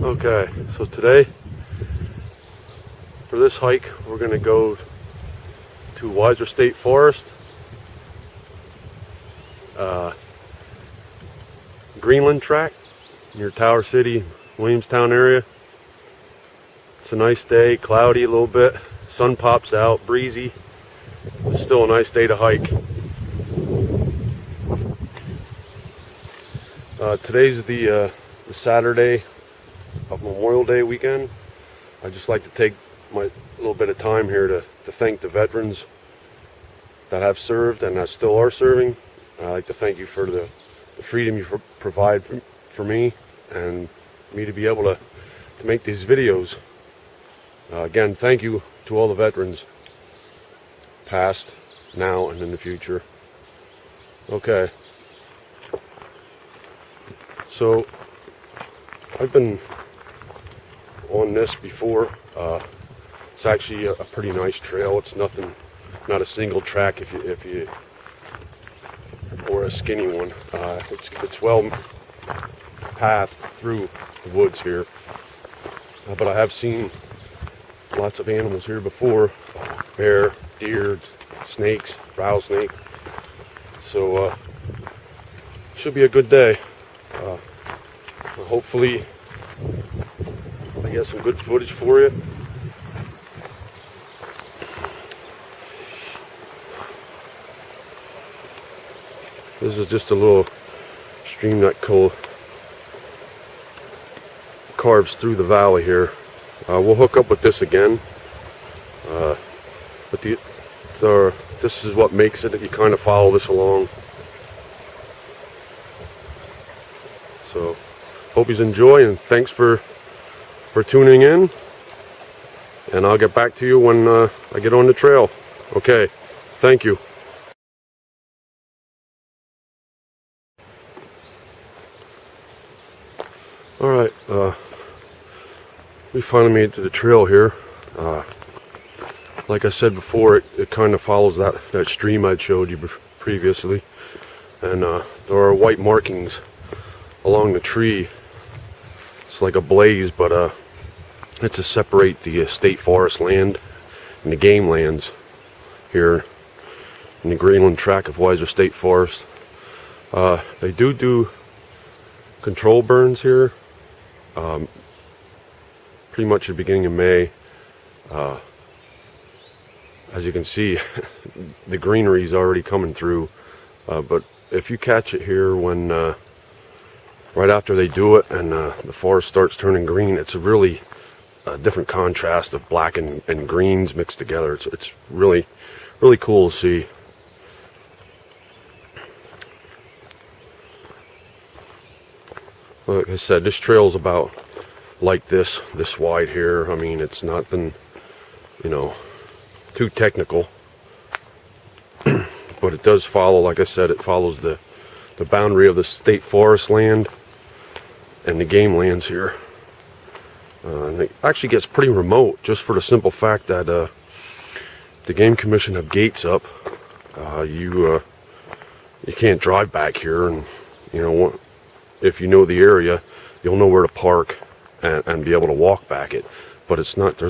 Okay, so today for this hike we're going to go to Weiser State Forest, Greenland tract near Tower City, Williamstown area. It's a nice day, cloudy a little bit, sun pops out, breezy. It's still a nice day to hike. Today's the Saturday of Memorial Day weekend. I just like to take my little bit of time here to thank the veterans that have served and that still are serving. I'd like to thank you for the freedom you provide for me and me to be able to make these videos. Again, thank you to all the veterans, past, now, and in the future. Okay. So, I've been on this before. It's actually a pretty nice trail. It's not a single track or a skinny one. It's well pathed through the woods here. But I have seen lots of animals here before: bear, deer, snakes, rattlesnake. So should be a good day. Hopefully I get some good footage for you. This is just a little stream that carves through the valley here. We'll hook up with this again, but this is what makes it that you kind of follow this along. So hope you enjoy, and thanks for tuning in, and I'll get back to you when I get on the trail. Okay, thank you. Alright, we finally made it to the trail here. Like I said before, it kind of follows that stream I showed you previously, and there are white markings along the tree. It's like a blaze, but it's to separate the state forest land and the game lands here in the Greenland tract of Weiser State Forest. They do control burns here, pretty much at the beginning of May. As you can see, the greenery is already coming through, but if you catch it here when right after they do it and the forest starts turning green, it's a really different contrast of black and greens mixed together. It's really cool to see. Like I said, this trail's about like this wide here. I mean, it's nothing, too technical, but it does follow, like I said, it follows the boundary of the state forest land and the game lands here. And it actually gets pretty remote, just for the simple fact that the Game Commission have gates up. You can't drive back here, and if you know the area, you'll know where to park and be able to walk back it. But it's not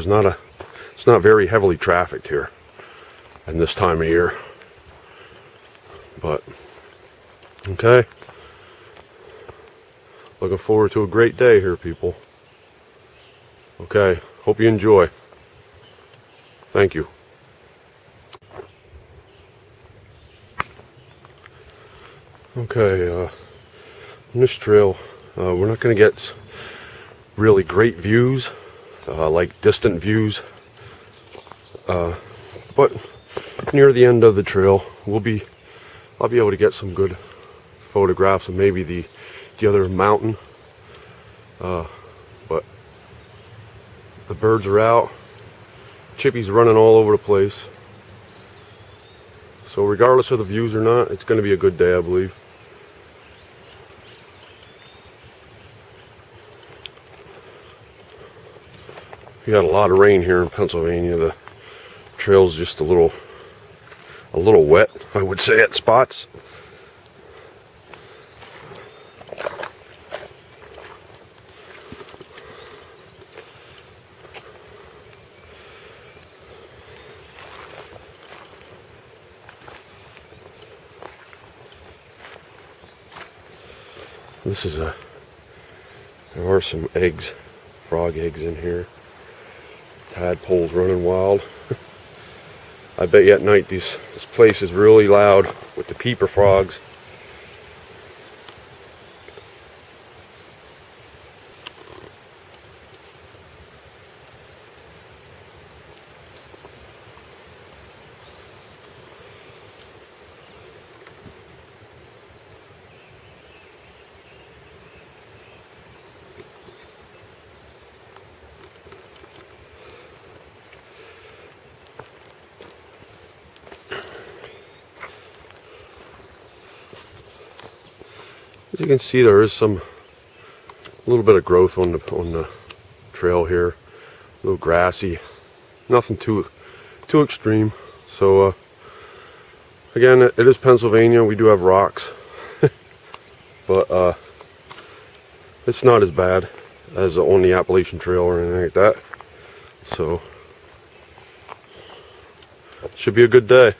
very heavily trafficked here in this time of year. But okay, looking forward to a great day here, people. Okay, hope you enjoy. Thank you. Okay, on this trail, we're not going to get really great views, like distant views, but near the end of the trail, I'll be able to get some good photographs of maybe the other mountain. But the birds are out, chippies running all over the place. So regardless of the views or not, it's going to be a good day, I believe. We got a lot of rain here in Pennsylvania. The trail's just a little wet, I would say, at spots. This is a, there are some eggs, frog eggs in here. Tadpoles running wild. I bet you at night this place is really loud with the peeper frogs. As you can see, there is a little bit of growth on the trail here, a little grassy, nothing too extreme. So again, it is Pennsylvania. We do have rocks, but it's not as bad as on the Appalachian Trail or anything like that. So should be a good day.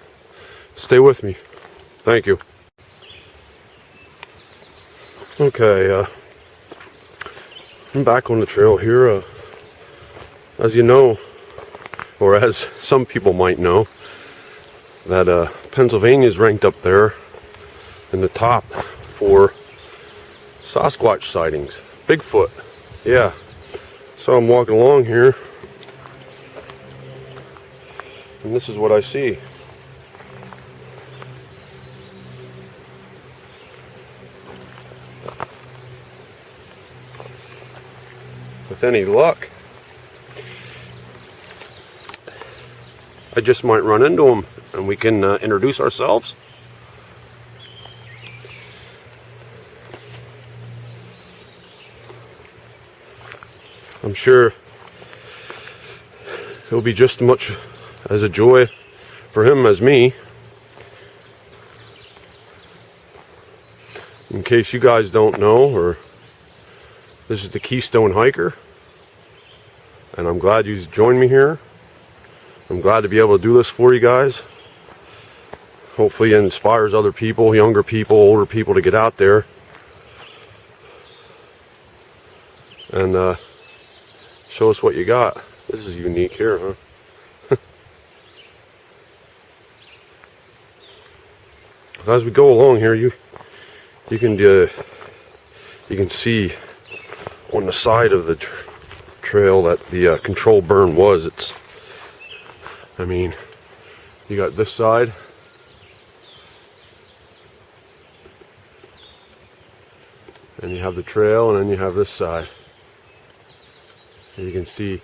Stay with me. Thank you. Okay, I'm back on the trail here. As you know, or as some people might know, that Pennsylvania is ranked up there in the top for Sasquatch sightings. Bigfoot, yeah. So I'm walking along here, and this is what I see. With any luck, I just might run into him and we can introduce ourselves. I'm sure it'll be just as much as a joy for him as me. In case you guys don't know, or this is the Keystone Hiker, and I'm glad you joined me here. I'm glad to be able to do this for you guys. Hopefully it inspires other people, younger people, older people, to get out there and show us what you got. This is unique here, huh? So as we go along here, you can see on the side of the trail that the controlled burn was. I mean, you got this side, and you have the trail, and then you have this side. And you can see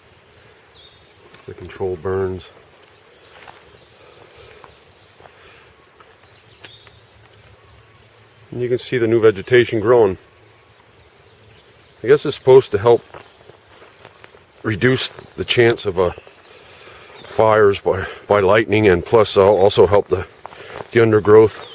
the controlled burns. And you can see the new vegetation growing. I guess it's supposed to help reduce the chance of fires by lightning, and plus also help the undergrowth.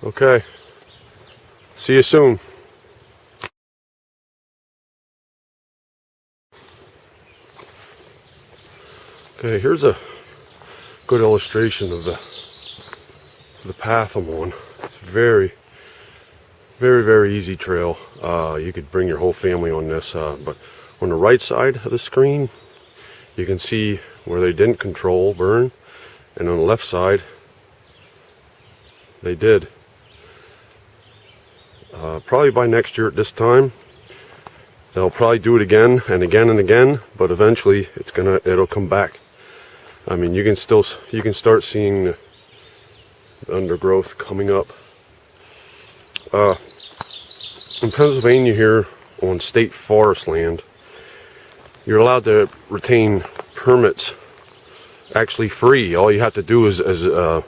Okay, see you soon. Okay, here's a good illustration of the path I'm on. It's very easy trail. You could bring your whole family on this, but on the right side of the screen you can see where they didn't control burn, and on the left side they did. Probably by next year at this time they'll probably do it again and again and again, but eventually it'll come back I mean, you can start seeing the undergrowth coming up. In Pennsylvania here on state forest land, you're allowed to retain permits actually free. All you have to do is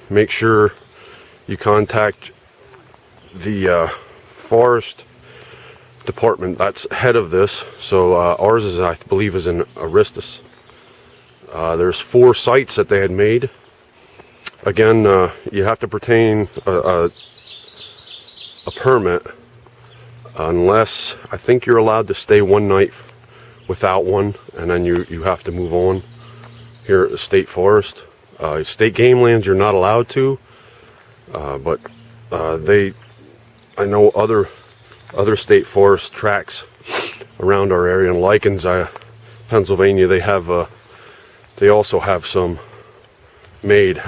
make sure you contact the forest department that's head of this. So ours is, I believe, is in Aristus. There's 4 sites that they had made. Again, you have to retain a permit unless, I think you're allowed to stay 1 night without one, and then you have to move on here at the state forest. State game lands you're not allowed to, but I know other state forest tracts around our area. In Likens, Pennsylvania, they also have some made.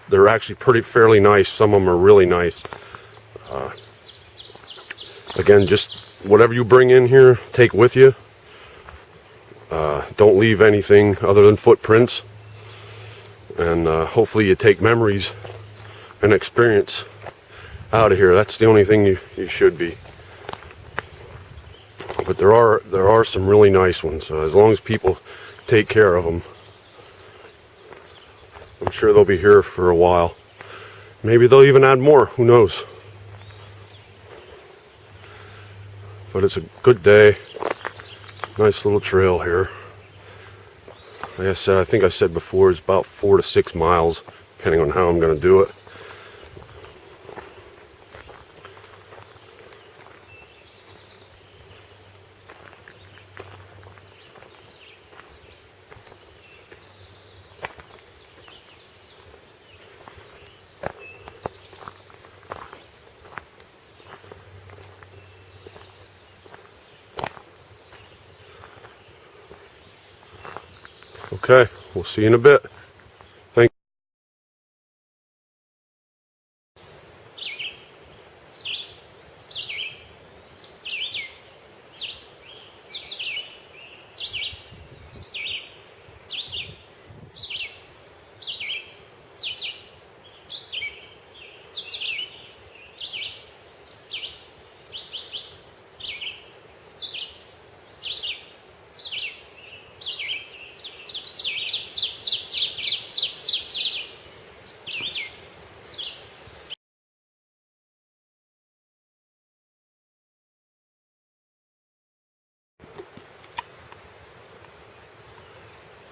They're actually fairly nice. Some of them are really nice. Again, just whatever you bring in here, take with you. Don't leave anything other than footprints, and hopefully you take memories and experience out of here. That's the only thing you should be. But there are some really nice ones. As long as people take care of them, I'm sure they'll be here for a while. Maybe they'll even add more. Who knows? But it's a good day. Nice little trail here. Like I said, I think I said before, it's about 4 to 6 miles, depending on how I'm going to do it. Okay, we'll see you in a bit. Thank you.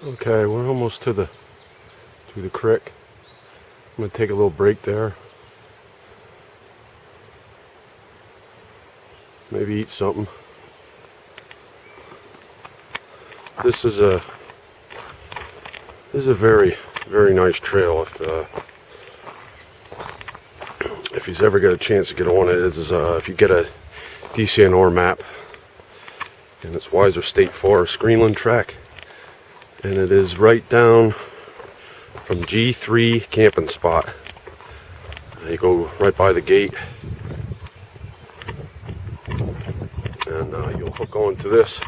Okay, we're almost to the creek. I'm gonna take a little break there. Maybe eat something. This is a very, very nice trail. If you ever get a chance to get on it, if you get a DCNR map, and it's Weiser State forestGreenland track. And it is right down from G3 camping spot. You go right by the gate, and you'll hook onto this.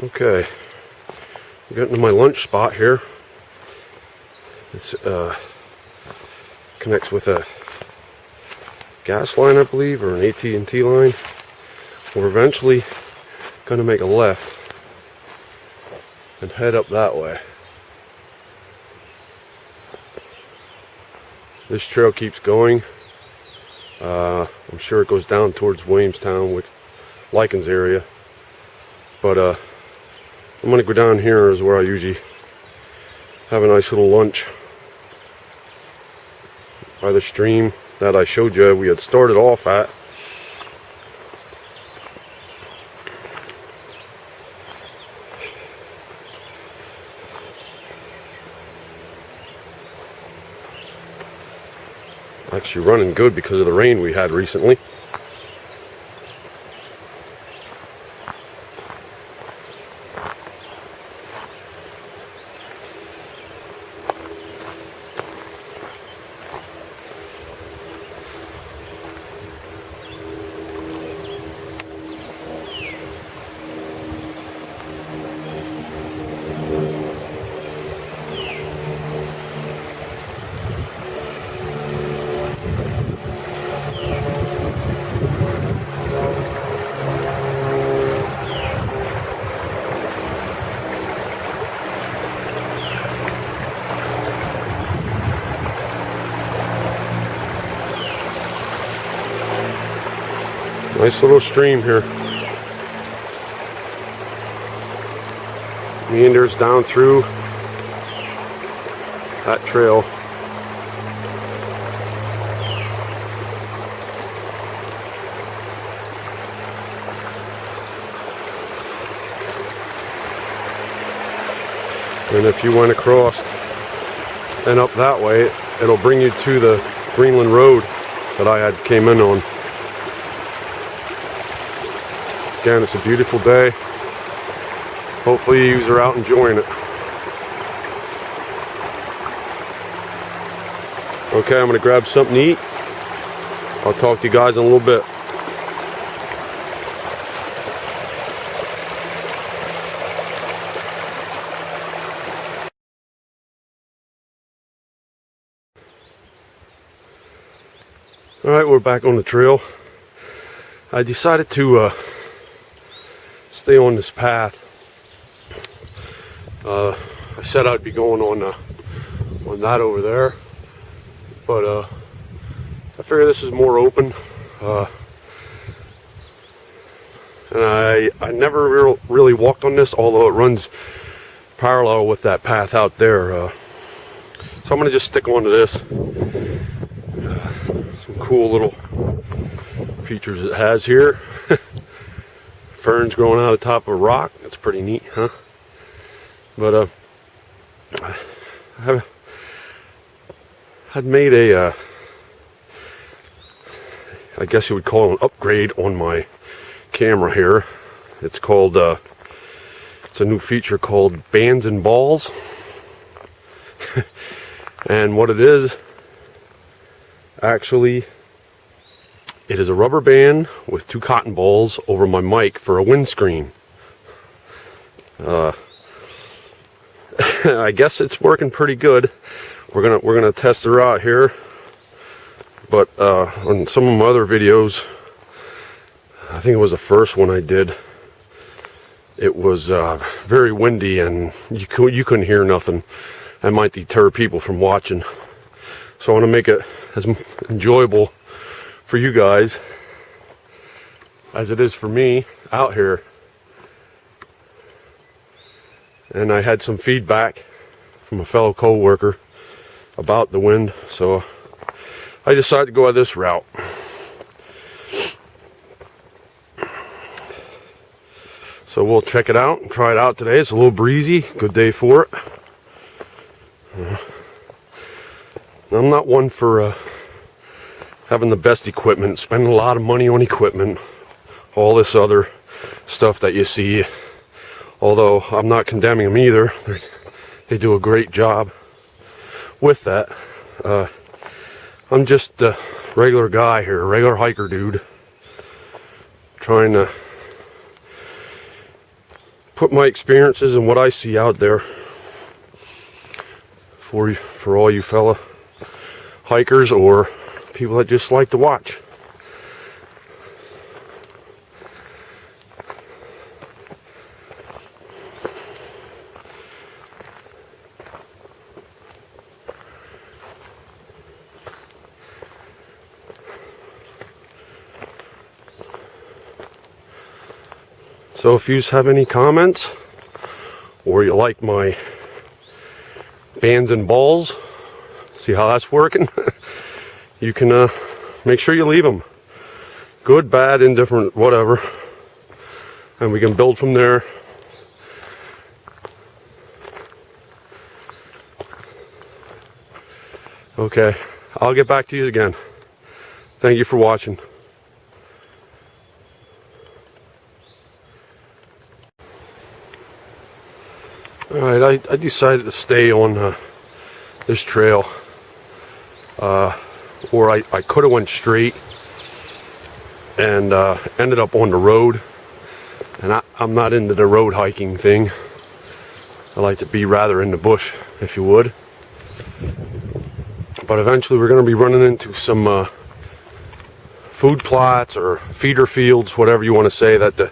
Okay, I'm getting to my lunch spot here. It's connects with a gas line, I believe, or an AT&T line. We're eventually going to make a left and head up that way. This trail keeps going. I'm sure it goes down towards Williamstown with Likens area. But I'm going to go down here is where I usually have a nice little lunch by the stream that I showed you we had started off at. Actually running good because of the rain we had recently. Nice little stream here. Meanders down through that trail. And if you went across and up that way, it'll bring you to the Greenland Road that I had came in on. Again, it's a beautiful day. Hopefully you are out enjoying it. Okay, I'm going to grab something to eat. I'll talk to you guys in a little bit. Alright, we're back on the trail. I decided to stay on this path. I said I'd be going on that over there, but I figure this is more open, and I never really walked on this, although it runs parallel with that path out there. So I'm going to just stick on to this. Some cool little features it has here. Ferns growing out of the top of a rock. That's pretty neat, huh? But I'd made a I guess you would call it an upgrade on my camera here. It's called it's a new feature called Bands and Balls. And what it is, actually, it is a rubber band with 2 cotton balls over my mic for a windscreen. I guess it's working pretty good. We're gonna test her out here. But on some of my other videos, I think it was the first one I did, it was very windy and you couldn't hear nothing. That might deter people from watching. So I want to make it as enjoyable for you guys as it is for me out here. And I had some feedback from a fellow co-worker about the wind, so I decided to go this route. So we'll check it out and try it out today. It's a little breezy, good day for it. I'm not one for having the best equipment, spending a lot of money on equipment, all this other stuff that you see. Although I'm not condemning them either. They do a great job with that. I'm just a regular guy here, a regular hiker dude, trying to put my experiences and what I see out there for all you fella hikers or people that just like to watch. So if you have any comments, or you like my bands and balls, see how that's working, you can make sure you leave them. Good, bad, indifferent, whatever. And we can build from there. Okay, I'll get back to you again. Thank you for watching. Alright, I decided to stay on this trail where I could have went straight and ended up on the road. And I'm not into the road hiking thing. I like to be rather in the bush, if you would. But eventually we're going to be running into some food plots or feeder fields, whatever you want to say, that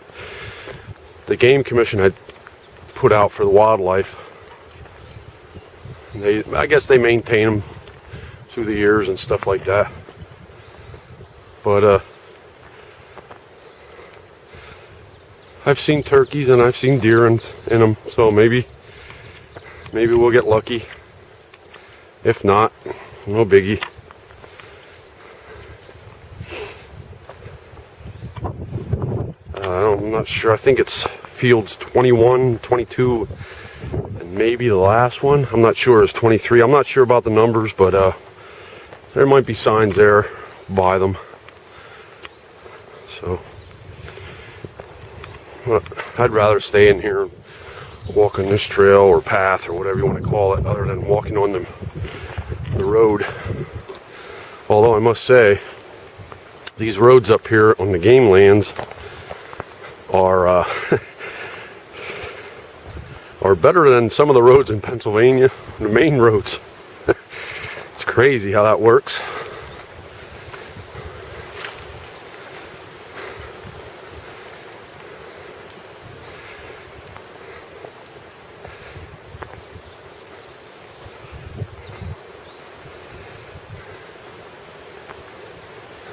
the Game Commission had put out for the wildlife. And I guess they maintain them through the years and stuff like that. But I've seen turkeys and I've seen deer in them, so maybe we'll get lucky. If not, no biggie. I'm not sure. I think it's fields 21, 22, and maybe the last one, I'm not sure, is 23. I'm not sure about the numbers, but there might be signs there by them. So I'd rather stay in here and walk on this trail or path or whatever you want to call it, other than walking on the road. Although I must say, these roads up here on the game lands are are better than some of the roads in Pennsylvania, the main roads. It's crazy how that works.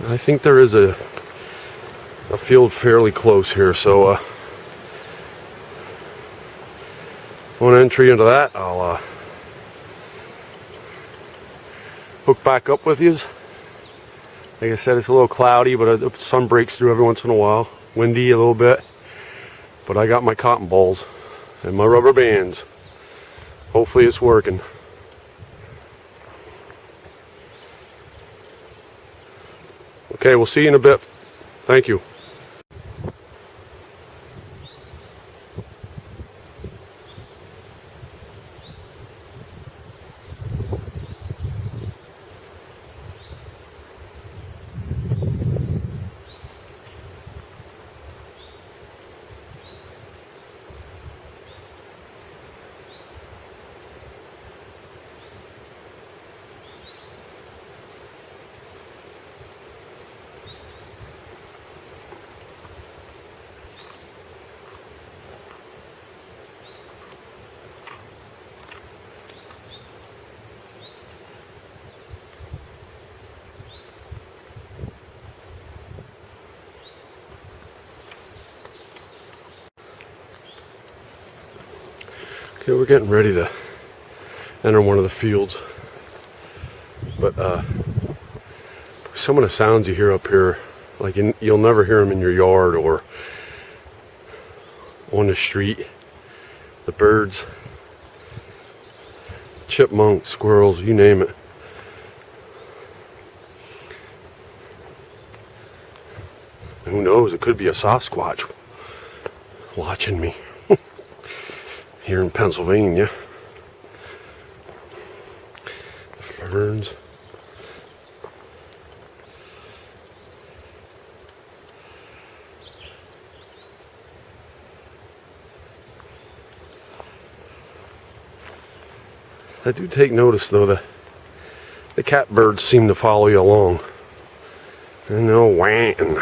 I think there is a field fairly close here, so on entry into that, I'll hook back up with yous. Like I said, it's a little cloudy, but the sun breaks through every once in a while. Windy a little bit, but I got my cotton balls and my rubber bands. Hopefully it's working. Okay, we'll see you in a bit. Thank you. Okay, we're getting ready to enter one of the fields, but some of the sounds you hear up here, like you'll never hear them in your yard or on the street. The birds, chipmunks, squirrels, you name it. Who knows, it could be a Sasquatch watching me. Here in Pennsylvania. The ferns. I do take notice though that the catbirds seem to follow you along. And they'll whang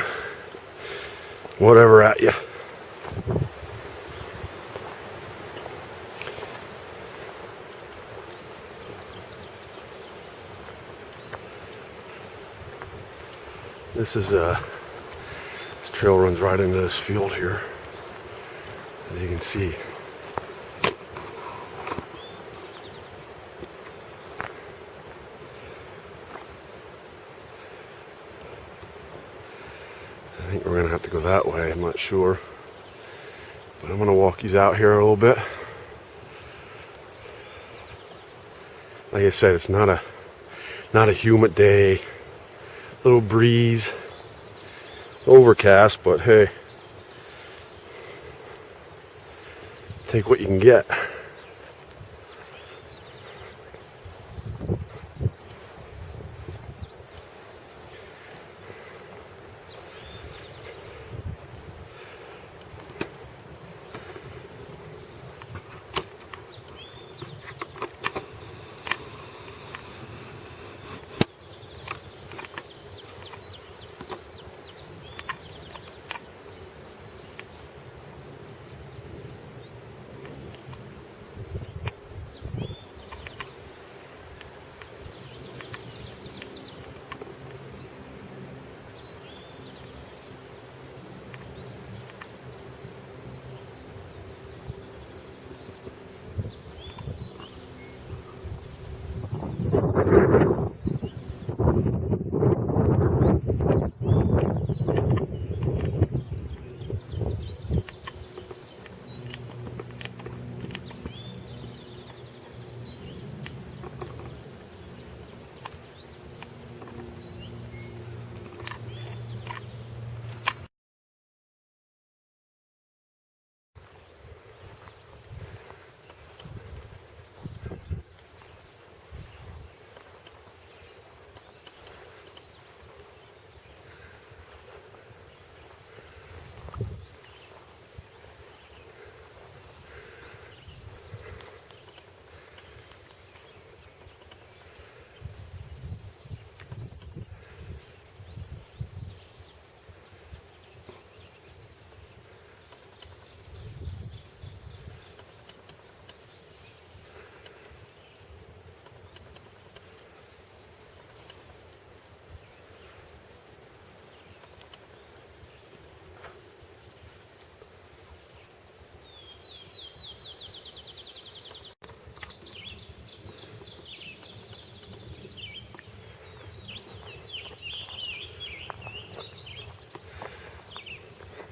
whatever at you. This trail runs right into this field here. you can see. I think we're gonna have to go that way, I'm not sure. But I'm gonna walk these out here a little bit. Like I said, it's not a humid day. Little breeze. Overcast, but hey. Take what you can get.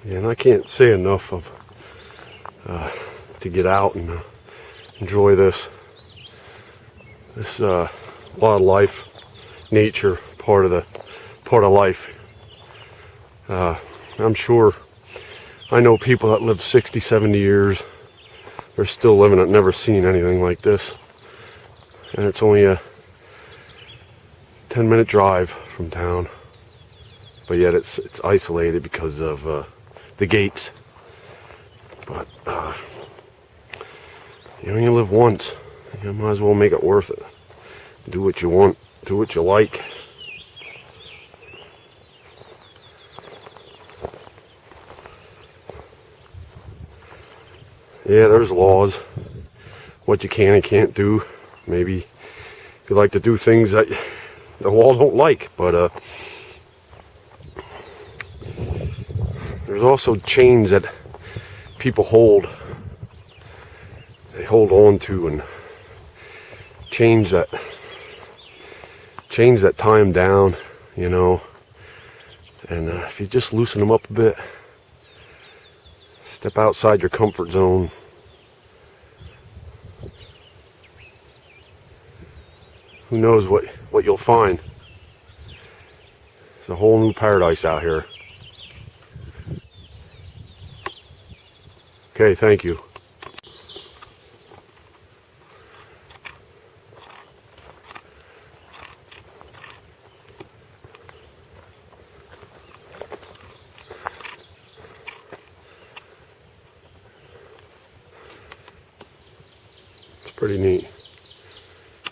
Yeah, and I can't say enough of to get out and enjoy this wildlife, nature part of life. I'm sure I know people that live 60, 70 years. They're still living it, never seen anything like this. And it's only a 10-minute drive from town. But yet it's isolated because of the gates. But you only live once. You might as well make it worth it. Do what you want. Do what you like. Yeah, there's laws. What you can and can't do. Maybe you like to do things that the law don't like, but there's also chains that people hold. They hold on to and chains that tie them down, you know. And if you just loosen them up a bit, step outside your comfort zone. Who knows what you'll find. It's a whole new paradise out here. Okay, thank you. It's pretty neat.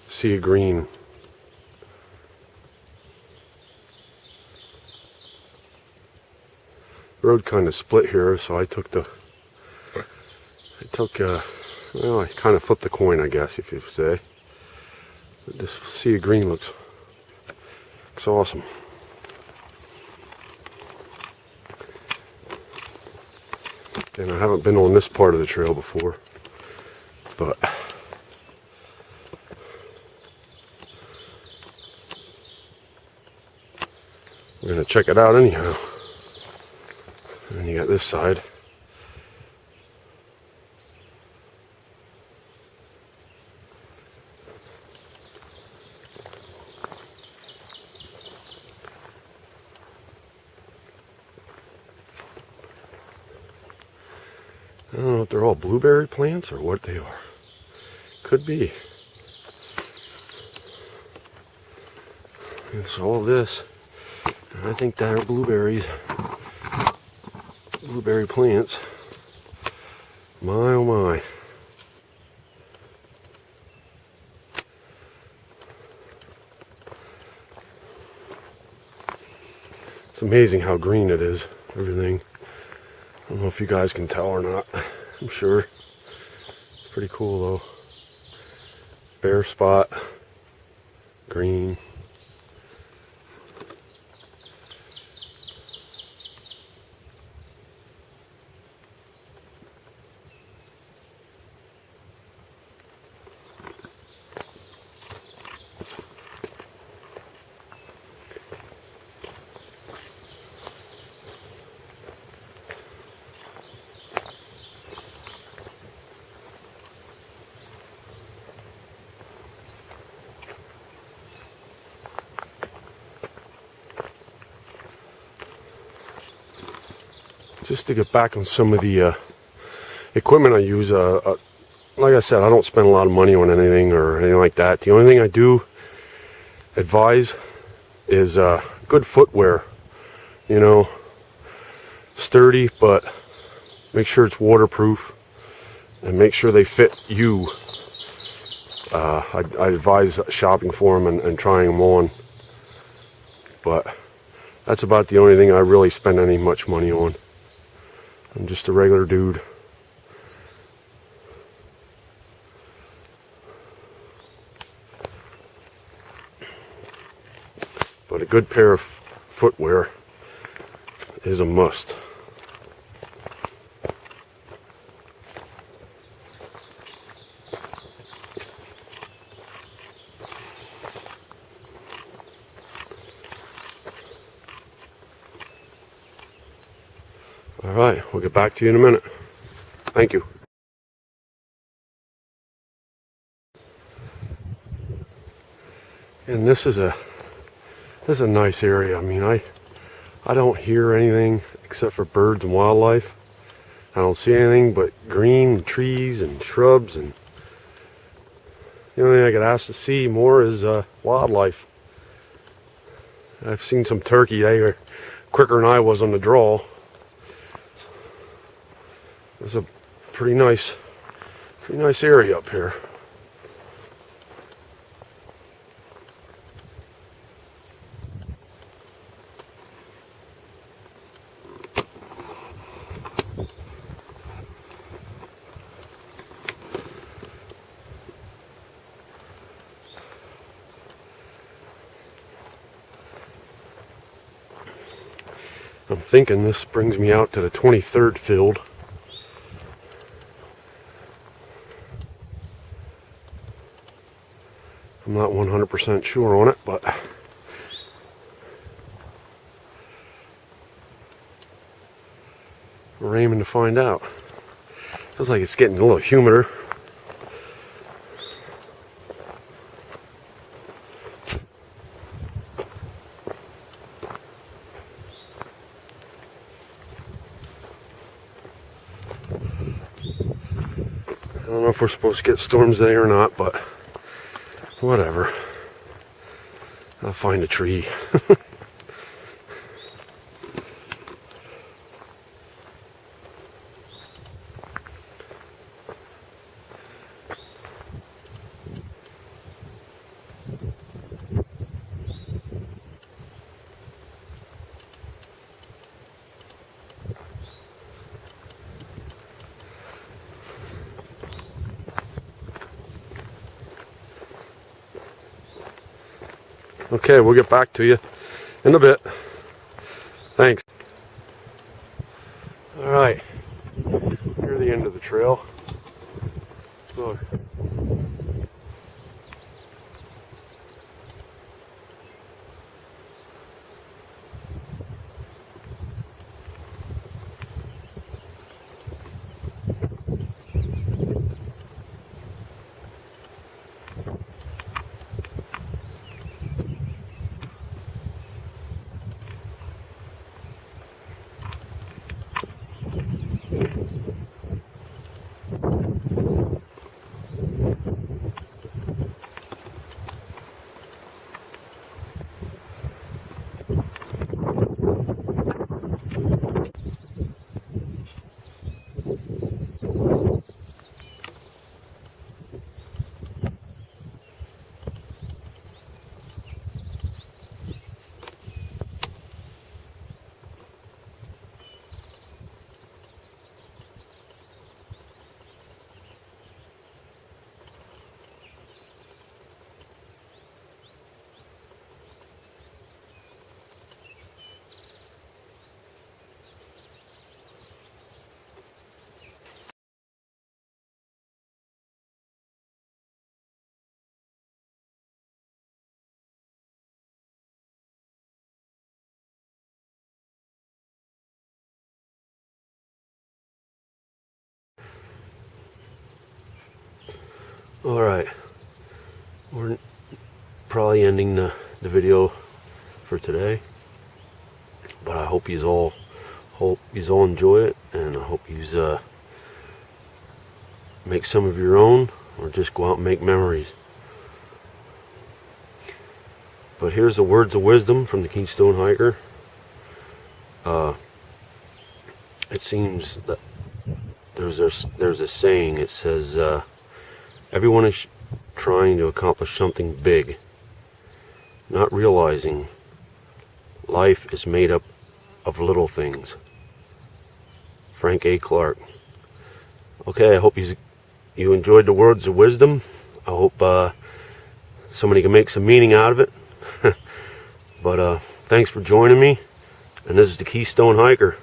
Sea of green. Road kind of split here, so I well, I kind of flipped the coin, I guess, if you say. But this sea of green looks awesome. And I haven't been on this part of the trail before, but we're gonna check it out anyhow. And you got this side. I don't know if they're all blueberry plants or what they are. Could be. It's all this. I think that are blueberries. Blueberry plants. My oh my. It's amazing how green it is. Everything. I don't know if you guys can tell or not. I'm sure. It's pretty cool though. Bare spot. Green. Just to get back on some of the equipment I use, like I said, I don't spend a lot of money on anything or anything like that. The only thing I do advise is good footwear. You know, sturdy, but make sure it's waterproof and make sure they fit you. I advise shopping for them and trying them on. But that's about the only thing I really spend any much money on. I'm just a regular dude. But a good pair of footwear is a must. Alright, we'll get back to you in a minute. Thank you. And this is a nice area. I mean, I don't hear anything except for birds and wildlife. I don't see anything but green trees and shrubs, and the only thing I could ask to see more is wildlife. I've seen some turkey. They were quicker than I was on the draw. There's a pretty nice area up here. I'm thinking this brings me out to the 23rd field. I'm not 100% sure on it, but we're aiming to find out. Feels like it's getting a little humider. I don't know if we're supposed to get storms today or not, but whatever. I'll find a tree. Okay, we'll get back to you in a bit. Thanks. All right. Alright, we're probably ending the video for today, but I hope you all enjoy it, and I hope you make some of your own, or just go out and make memories. But here's the words of wisdom from the Keystone Hiker. It seems that there's a saying. It says everyone is trying to accomplish something big, not realizing life is made up of little things. Frank A. Clark. Okay, I hope you enjoyed the words of wisdom. I hope somebody can make some meaning out of it. But thanks for joining me, and this is the Keystone Hiker.